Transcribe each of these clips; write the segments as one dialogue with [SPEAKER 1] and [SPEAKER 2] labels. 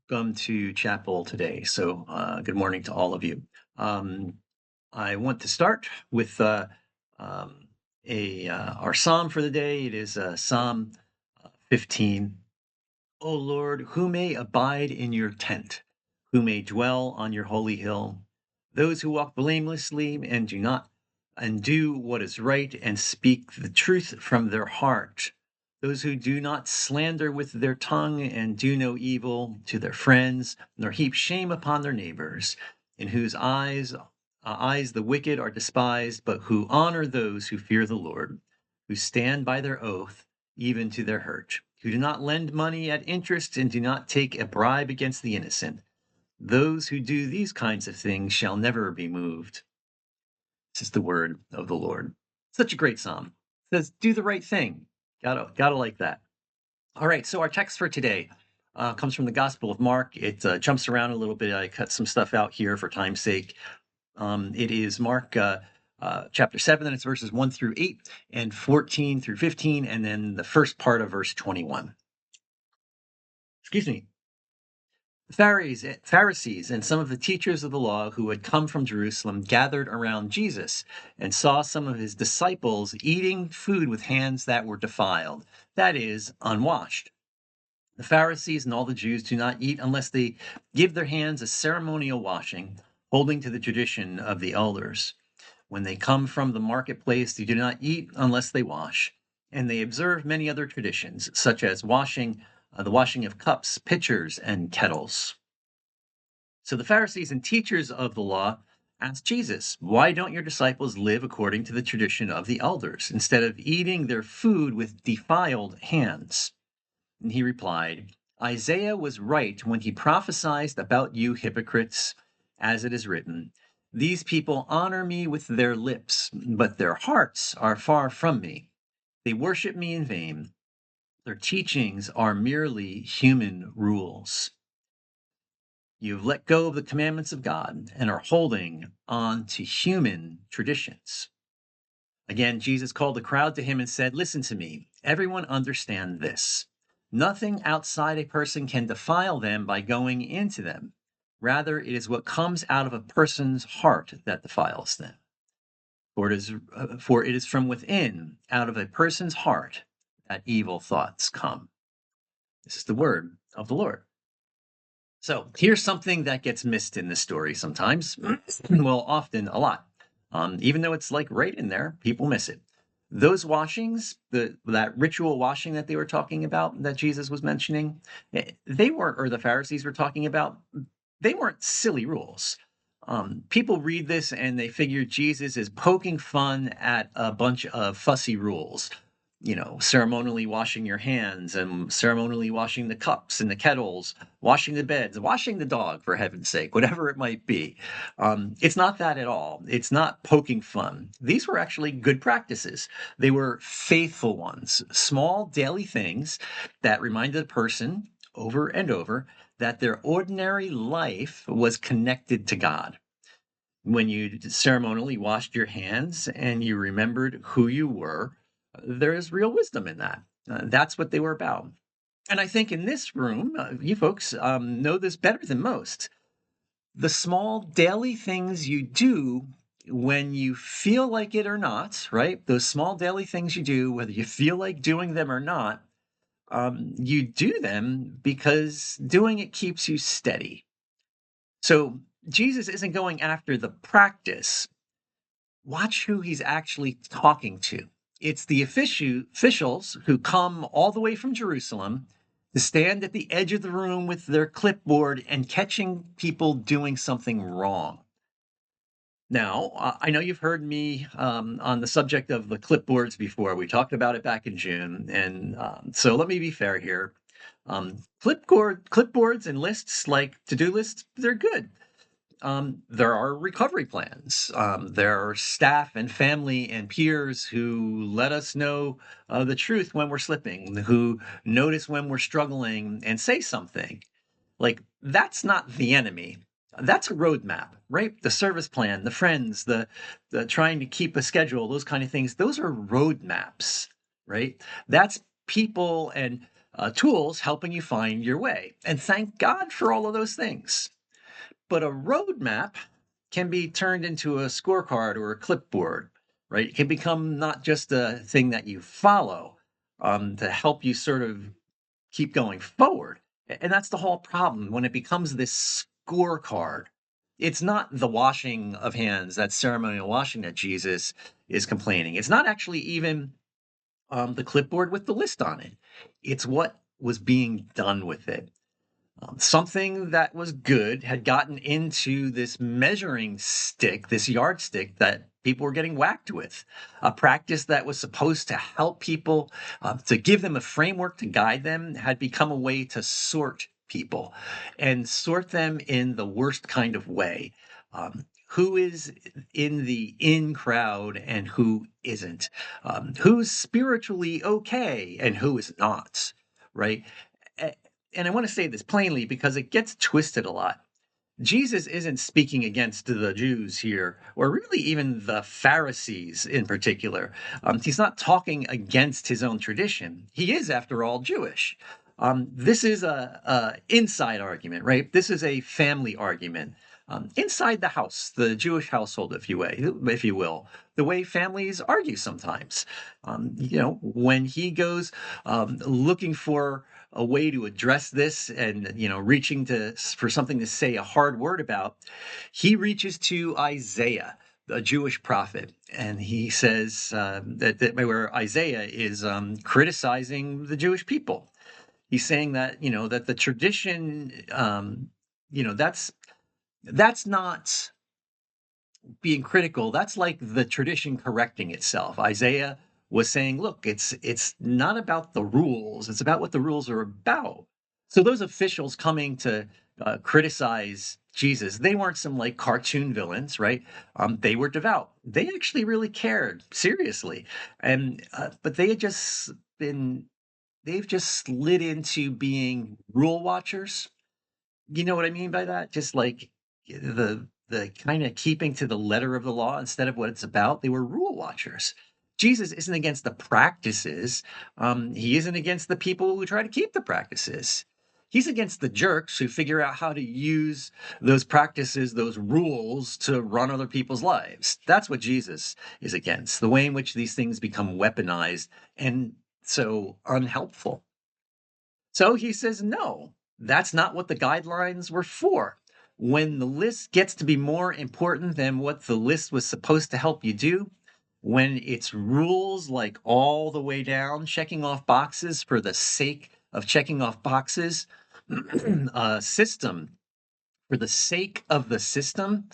[SPEAKER 1] Come to chapel today. Good morning to all of you. Um, I want to start with um, a our psalm for the day. It is Psalm 15. O Lord, who may abide in your tent, who may dwell on your holy hill? Those who walk blamelessly and do what is right and speak the truth from their heart. Those who do not slander with their tongue and do no evil to their friends, nor heap shame upon their neighbors, in whose eyes the wicked are despised, but who honor those who fear the Lord, who stand by their oath, even to their hurt, who do not lend money at interest and do not take a bribe against the innocent. Those who do these kinds of things shall never be moved. This is the word of the Lord. Such a great psalm. It says, do the right thing. Gotta like that. All right, so our text for today comes from the Gospel of Mark. It jumps around a little bit. I cut some stuff out here for time's sake. It is Mark chapter 7, and it's verses 1 through 8 and 14 through 15, and then the first part of verse 21. Excuse me. Pharisees and some of the teachers of the law who had come from Jerusalem gathered around Jesus and saw some of his disciples eating food with hands that were defiled, that is, unwashed. The Pharisees and all the Jews do not eat unless they give their hands a ceremonial washing, holding to the tradition of the elders. When they come from the marketplace, they do not eat unless they wash, and they observe many other traditions, such as the washing of cups, pitchers, and kettles. So the Pharisees and teachers of the law asked Jesus, why don't your disciples live according to the tradition of the elders, instead of eating their food with defiled hands? And he replied, Isaiah was right when he prophesied about you hypocrites, as it is written, these people honor me with their lips, but their hearts are far from me. They worship me in vain. Their teachings are merely human rules. You've let go of the commandments of God and are holding on to human traditions. Again, Jesus called the crowd to him and said, listen to me. Everyone understand this. Nothing outside a person can defile them by going into them. Rather, it is what comes out of a person's heart that defiles them. For it is from within, out of a person's heart, that evil thoughts come. This is the word of the Lord. So here's something that gets missed in this story sometimes. Well, often a lot. Even though it's like right in there, people miss it. Those washings, that ritual washing that they were talking about, that Jesus was mentioning, they weren't, or the Pharisees were talking about, they weren't silly rules. People read this and they figure Jesus is poking fun at a bunch of fussy rules, ceremonially washing your hands and ceremonially washing the cups and the kettles, washing the beds, washing the dog, for heaven's sake, whatever it might be. It's not that at all. It's not poking fun. These were actually good practices. They were faithful ones, small daily things that reminded a person over and over that their ordinary life was connected to God. When you ceremonially washed your hands and you remembered who you were, there is real wisdom in that. That's what they were about. And I think in this room, you folks know this better than most. The small daily things you do when you feel like it or not, right? Those small daily things you do, whether you feel like doing them or not, you do them because doing it keeps you steady. So Jesus isn't going after the practice. Watch who he's actually talking to. It's the officials who come all the way from Jerusalem to stand at the edge of the room with their clipboard and catching people doing something wrong. Now, I know you've heard me on the subject of the clipboards before. We talked about it back in June. And so let me be fair here. Clipboards and lists like to-do lists, they're good. There are recovery plans. There are staff and family and peers who let us know the truth when we're slipping, who notice when we're struggling and say something. Like, that's not the enemy. That's a roadmap, right? The service plan, the friends, the trying to keep a schedule, those kind of things. Those are roadmaps, right? That's people and tools helping you find your way. And thank God for all of those things. But a roadmap can be turned into a scorecard or a clipboard, right? It can become not just a thing that you follow to help you sort of keep going forward. And that's the whole problem when it becomes this scorecard. It's not the washing of hands, that ceremonial washing that Jesus is complaining. It's not actually even the clipboard with the list on it. It's what was being done with it. Something that was good had gotten into this measuring stick, this yardstick that people were getting whacked with. A practice that was supposed to help people, to give them a framework to guide them, had become a way to sort people and sort them in the worst kind of way. Who is in the in crowd and who isn't? Who's spiritually okay and who is not? Right? And I want to say this plainly because it gets twisted a lot. Jesus isn't speaking against the Jews here, or really even the Pharisees in particular. He's not talking against his own tradition. He is, after all, Jewish. This is a inside argument, right? This is a family argument. Inside the house, the Jewish household, if you will, the way families argue sometimes. When he goes looking for a way to address this and reaching to for something to say a hard word about, he reaches to Isaiah, a Jewish prophet, and he says that where Isaiah is criticizing the Jewish people. He's saying that that the tradition, that's not being critical. That's like the tradition correcting itself. Isaiah was saying, look, it's not about the rules, it's about what the rules are about. So those officials coming to criticize Jesus, they weren't some like cartoon villains, right? They were devout. They actually really cared seriously, and but they had just been they've just slid into being rule watchers. You know what I mean by that? Just like the kind of keeping to the letter of the law instead of what it's about. They were rule watchers. Jesus isn't against the practices. He isn't against the people who try to keep the practices. He's against the jerks who figure out how to use those practices, those rules to run other people's lives. That's what Jesus is against, the way in which these things become weaponized and so unhelpful. So he says, no, that's not what the guidelines were for. When the list gets to be more important than what the list was supposed to help you do, when it's rules like all the way down, checking off boxes for the sake of checking off boxes, a system for the sake of the system,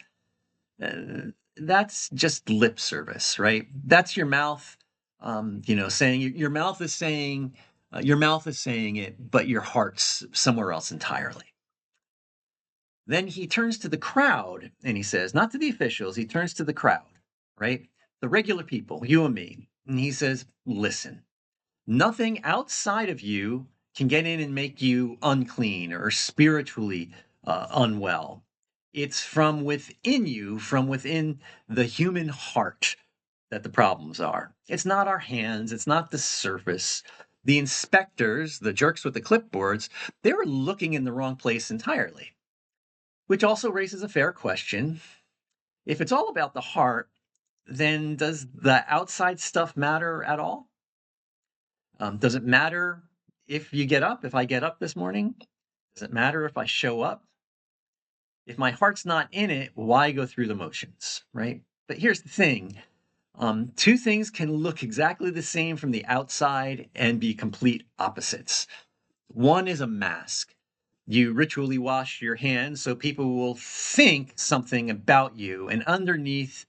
[SPEAKER 1] that's just lip service, right? That's your mouth, saying your mouth is saying it, but your heart's somewhere else entirely. Then he turns to the crowd and he says, not to the officials, he turns to the crowd, right? The regular people, you and me. And he says, listen, nothing outside of you can get in and make you unclean or spiritually unwell. It's from within you, from within the human heart, that the problems are. It's not our hands, it's not the surface. The inspectors, the jerks with the clipboards, they were looking in the wrong place entirely, which also raises a fair question. If it's all about the heart, then does the outside stuff matter at all? Does it matter if I get up this morning? Does it matter if I show up? If my heart's not in it, why go through the motions, right? But here's the thing. Two things can look exactly the same from the outside and be complete opposites. One is a mask. You ritually wash your hands so people will think something about you, and underneath,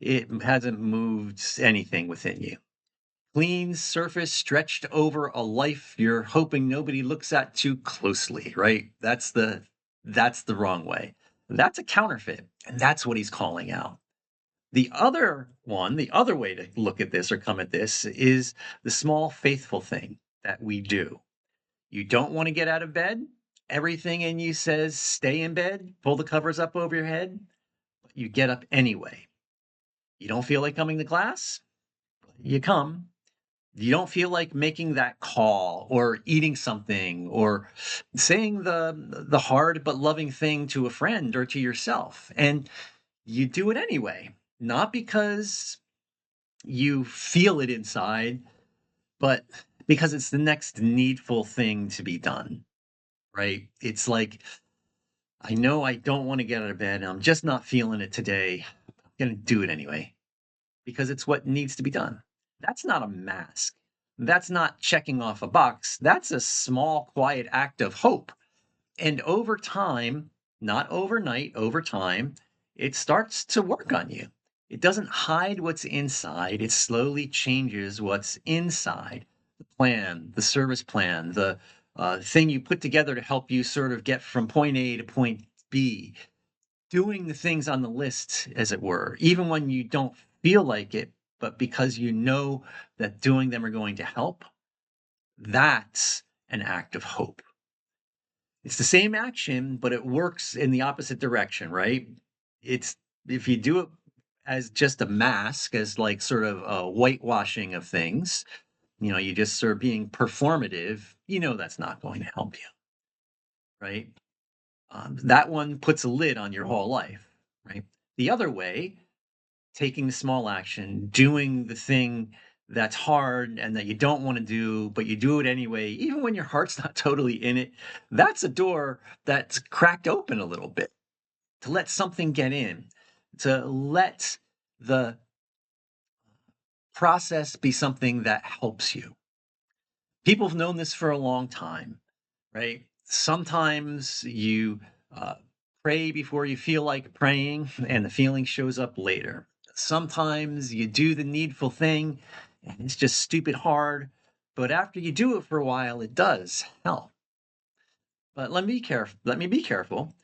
[SPEAKER 1] it hasn't moved anything within you. Clean surface stretched over a life you're hoping nobody looks at too closely, right? That's the wrong way. That's a counterfeit, and that's what he's calling out. The other one, the other way to look at this or come at this is the small faithful thing that we do. You don't want to get out of bed. Everything in you says stay in bed, pull the covers up over your head, but you get up anyway. You don't feel like coming to class? You come. You don't feel like making that call or eating something or saying the hard but loving thing to a friend or to yourself. And you do it anyway, not because you feel it inside, but because it's the next needful thing to be done, right? It's like, I know I don't want to get out of bed and I'm just not feeling it today. I'm going to do it anyway because it's what needs to be done. That's not a mask. That's not checking off a box. That's a small, quiet act of hope. And over time, not overnight, over time, it starts to work on you. It doesn't hide what's inside, it slowly changes what's inside. The plan, the service plan, the thing you put together to help you sort of get from point A to point B, doing the things on the list, as it were, even when you don't feel like it, but because you know that doing them are going to help, that's an act of hope. It's the same action, but it works in the opposite direction, right? It's if you do it as just a mask, as like sort of a whitewashing of things, you just sort of being performative, that's not going to help you, right? That one puts a lid on your whole life, right? The other way, taking the small action, doing the thing that's hard and that you don't want to do, but you do it anyway, even when your heart's not totally in it, that's a door that's cracked open a little bit to let something get in, to let the process be something that helps you. People have known this for a long time, right? Sometimes you uh, pray before you feel like praying, and the feeling shows up later. Sometimes you do the needful thing, and it's just stupid hard. But after you do it for a while, it does help. But let me careful. Let me be careful,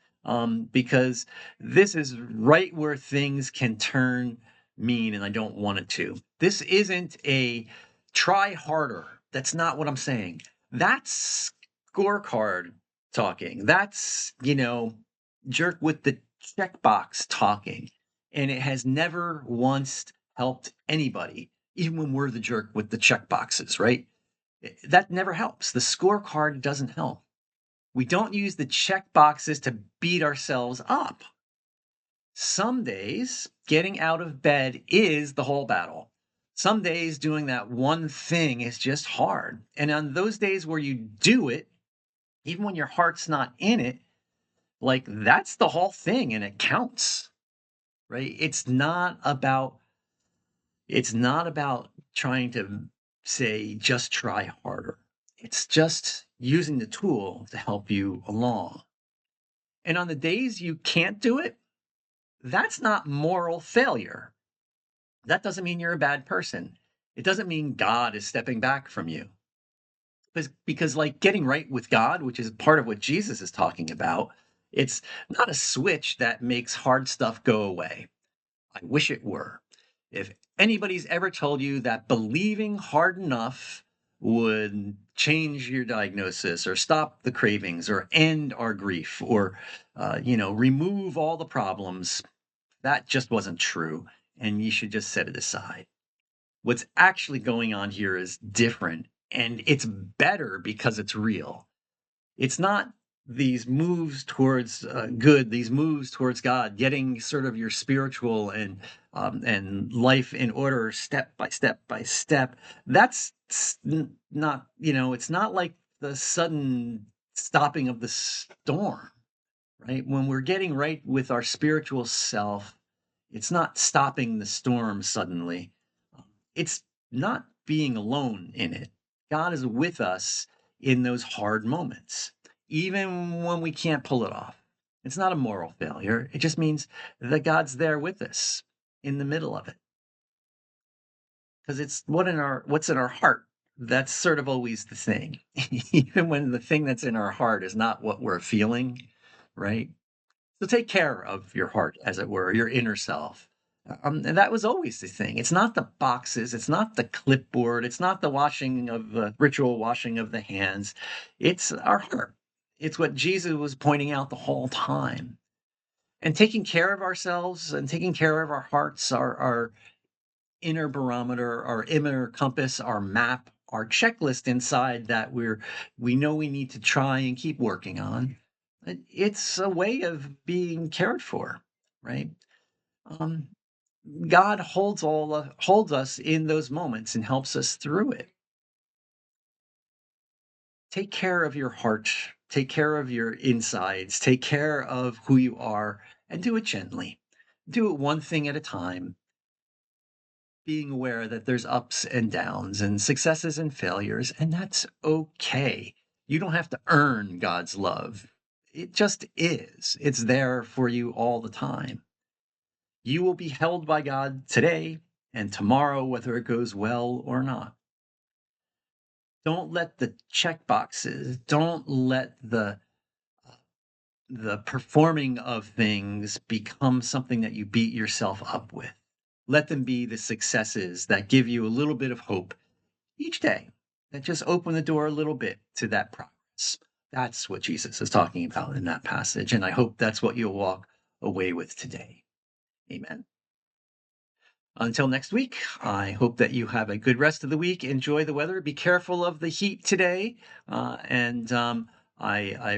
[SPEAKER 1] because this is right where things can turn mean, and I don't want it to. This isn't a try harder. That's not what I'm saying. That's scorecard talking. That's jerk with the checkbox talking, and it has never once helped anybody, even when we're the jerk with the checkboxes, right? That never helps. The scorecard doesn't help. We don't use the check boxes to beat ourselves up. Some days, getting out of bed is the whole battle. Some days, doing that one thing is just hard. And on those days where you do it, even when your heart's not in it, like that's the whole thing and it counts, right? It's not about trying to say just try harder. It's just using the tool to help you along. And on the days you can't do it, that's not moral failure. That doesn't mean you're a bad person. It doesn't mean God is stepping back from you. Because like getting right with God, which is part of what Jesus is talking about, it's not a switch that makes hard stuff go away. I wish it were. If anybody's ever told you that believing hard enough would change your diagnosis or stop the cravings or end our grief or, remove all the problems, that just wasn't true. And you should just set it aside. What's actually going on here is different and it's better because it's real. It's not these moves towards good, these moves towards God, getting sort of your spiritual and life in order, step by step by step. That's not, it's not like the sudden stopping of the storm, right? When we're getting right with our spiritual self, it's not stopping the storm suddenly. It's not being alone in it. God is with us in those hard moments, even when we can't pull it off. It's not a moral failure. It just means that God's there with us in the middle of it. Because it's what's in our heart. That's sort of always the thing. Even when the thing that's in our heart is not what we're feeling, right? So take care of your heart, as it were, your inner self. And that was always the thing. It's not the boxes, it's not the clipboard, it's not the washing of the ritual washing of the hands. It's our heart. It's what Jesus was pointing out the whole time. And taking care of ourselves and taking care of our hearts are inner barometer, our inner compass, our map, our checklist inside that we know we need to try and keep working on. It's a way of being cared for, right? Um, God holds us in those moments and helps us through it. Take care of your heart, take care of your insides, take care of who you are, and do it gently. Do it one thing at a time, being aware that there's ups and downs and successes and failures, and that's okay. You don't have to earn God's love. It just is. It's there for you all the time. You will be held by God today and tomorrow, whether it goes well or not. Don't let the check boxes, don't let the performing of things become something that you beat yourself up with. Let them be the successes that give you a little bit of hope each day, that just open the door a little bit to that progress. That's what Jesus is talking about in that passage. And I hope that's what you'll walk away with today. Amen. Until next week, I hope that you have a good rest of the week. Enjoy the weather. Be careful of the heat today. I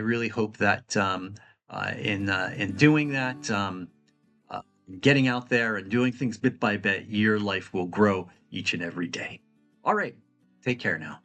[SPEAKER 1] really hope that in doing that, uh, getting out there and doing things bit by bit, your life will grow each and every day. All right. Take care now.